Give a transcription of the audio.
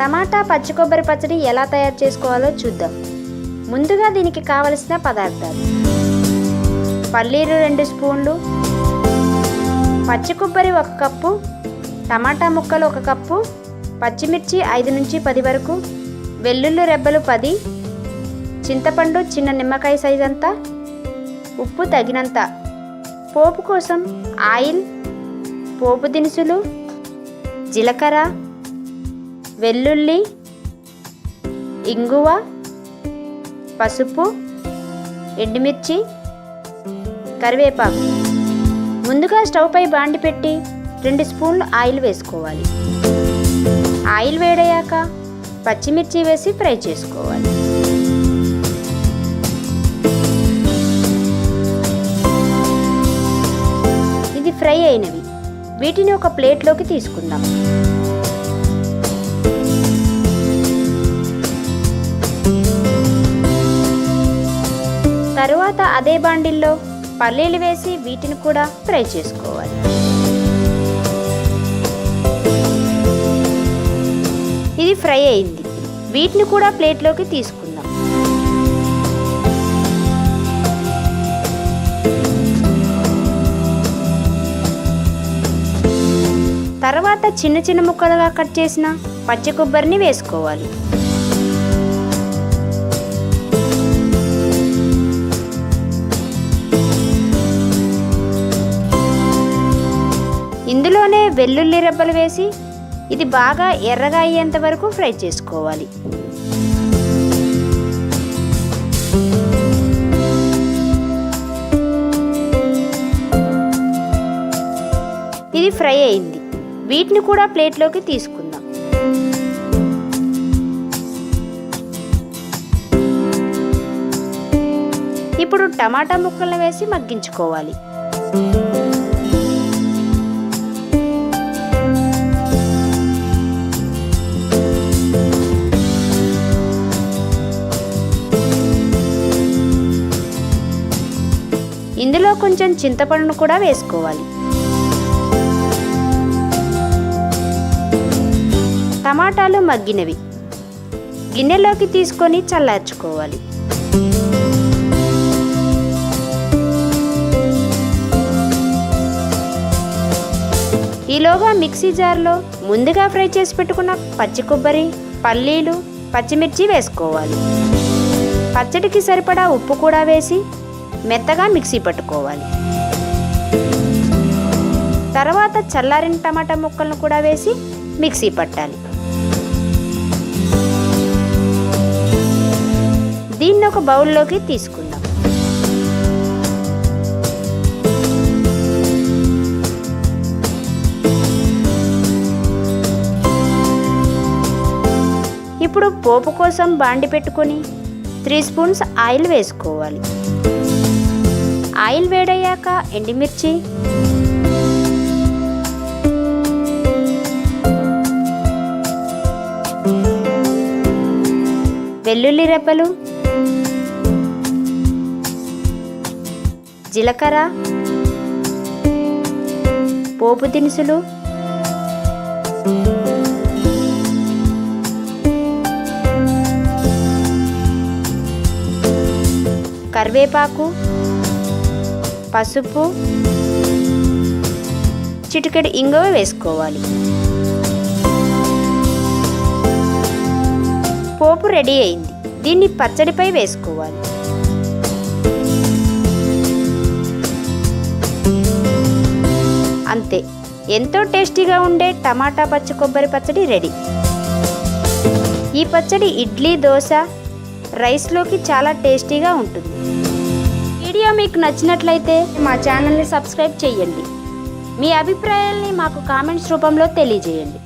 టమాటా పచ్చి కొబ్బరి పచ్చడి ఎలా తయారు చేసుకోవాలో చూద్దాం. ముందుగా దీనికి కావలసిన పదార్థాలు: పల్లీలు 2 స్పూన్లు, పచ్చి కొబ్బరి 1 కప్పు, టమాటా ముక్కలు 1 కప్పు, పచ్చిమిర్చి 5 నుంచి 10 వరకు, వెల్లుల్లి రెబ్బలు 10, చింతపండు చిన్న నిమ్మకాయ సైజ్ అంతా, ఉప్పు తగినంత, పోపు కోసం ఆయిల్, పోపు దినుసులు, జీలకర్ర, వెల్లుల్లి, ఇంగువ, పసుపు, ఎండుమిర్చి, కరివేపాకు. ముందుగా స్టవ్ పై బాండి పెట్టి 2 స్పూన్లు ఆయిల్ వేసుకోవాలి. ఆయిల్ వేడయ్యాక పచ్చిమిర్చి వేసి ఫ్రై చేసుకోవాలి. ఇది ఫ్రై అయినవి. వీటిని ఒక ప్లేట్లోకి తీసుకుందాం. తరువాత అదే బాండిల్లో పల్లీలు వేసి వీటిని కూడా ఫ్రై చేసుకోవాలి. ఇది ఫ్రై అయింది. వీటిని కూడా ప్లేట్లోకి తీసుకుందాం. తర్వాత చిన్న చిన్న ముక్కలుగా కట్ చేసిన పచ్చి కొబ్బరిని వేసుకోవాలి. ఇందులోనే వెల్లుల్లి రెబ్బలు వేసి ఇది బాగా ఎర్రగా అయ్యేంత వరకు ఫ్రై చేసుకోవాలి. ఇది ఫ్రై అయింది. వీటిని కూడా ప్లేట్లోకి తీసుకుందాం. ఇప్పుడు టమాటా ముక్కలను వేసి మగ్గించుకోవాలి. ఇందులో కొంచెం చింతపండును కూడా వేసుకోవాలి. టమాటాలు మగ్గినవి. గిన్నెలోకి తీసుకొని చల్లార్చుకోవాలి. ఈలోగా మిక్సీ జార్లో ముందుగా ఫ్రై చేసి పెట్టుకున్న పచ్చి కొబ్బరి, పల్లీలు, పచ్చిమిర్చి వేసుకోవాలి. పచ్చడికి సరిపడా ఉప్పు కూడా వేసి మెత్తగా మిక్సీ పట్టుకోవాలి. తర్వాత చల్లారిన టమాటా ముక్కలను కూడా వేసి మిక్సీ పట్టాలి. దీన్ని ఒక బౌల్లోకి తీసుకుందాం. ఇప్పుడు పోపు కోసం బాండి పెట్టుకొని 3 స్పూన్స్ ఆయిల్ వేసుకోవాలి. ఆయిల్ వేడయ్యాక ఎండుమిర్చి, వెల్లుల్లి రెబ్బలు, జీలకర్ర, పోపు దినుసులు, కరివేపాకు, పసుపు, చిటికెడు ఇంగువ వేసుకోవాలి. పోపు రెడీ అయింది. దీన్ని పచ్చడిపై వేసుకోవాలి. అంతే, ఎంతో టేస్టీగా ఉండే టమాటా పచ్చి కొబ్బరి పచ్చడి రెడీ. ఈ పచ్చడి ఇడ్లీ, దోశ, రైస్లోకి చాలా టేస్టీగా ఉంటుంది. వీడియో మీకు నచ్చినట్లయితే మా ఛానల్ని సబ్స్క్రైబ్ చేయండి. మీ అభిప్రాయాల్ని మాకు కామెంట్స్ రూపంలో తెలియజేయండి.